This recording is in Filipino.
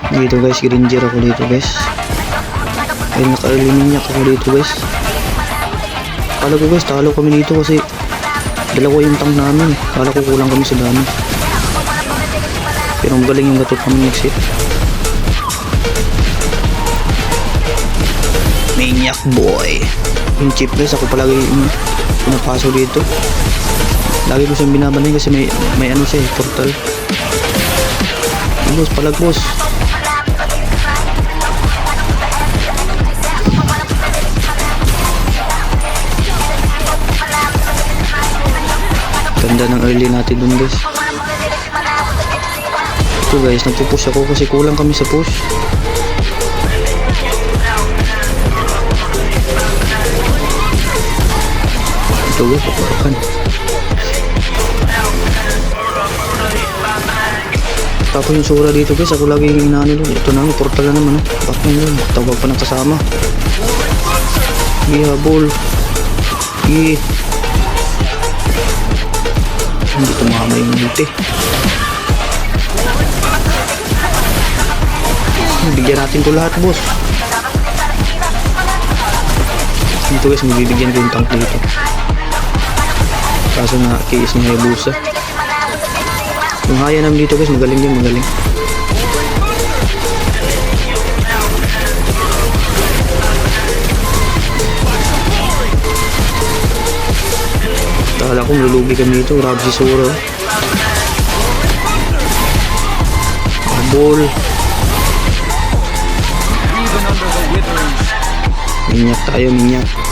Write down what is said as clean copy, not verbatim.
Dito guys, Granger ako dito guys. Ay, naka-early minyak ako dito guys. Kala ko guys, talo kami dito kasi dalawa yung tank namin. Kala ko kulang kami sa dami. Pero magaling yung gatot kami exit. Maniac boy. Yung chip guys, ako palagi pinapaso dito. Lagi ko siyang binabanay kasi may ano siya, portal. Boss, palag boss. Ganda ng early natin dun guys. Ito guys, nagpupush ako kasi kulang kami sa push. Ito guys, papakan. Tapos yung sura dito guys, ako lagi yung inaano doon. Ito na, portal na naman. Bakit na yun? Tawag pa ng kasama. Habol. Hindi tumama yung multi. Bigyan natin ito lahat boss. Dito guys, mabibigyan ko yung tank dito. Kaso na kiis ni Hayabusa. Yung haya namin dito guys, magaling din, magaling. Kala ko lulugi kami dito, grab si Sura. Ball. Minyak tayo, minyak.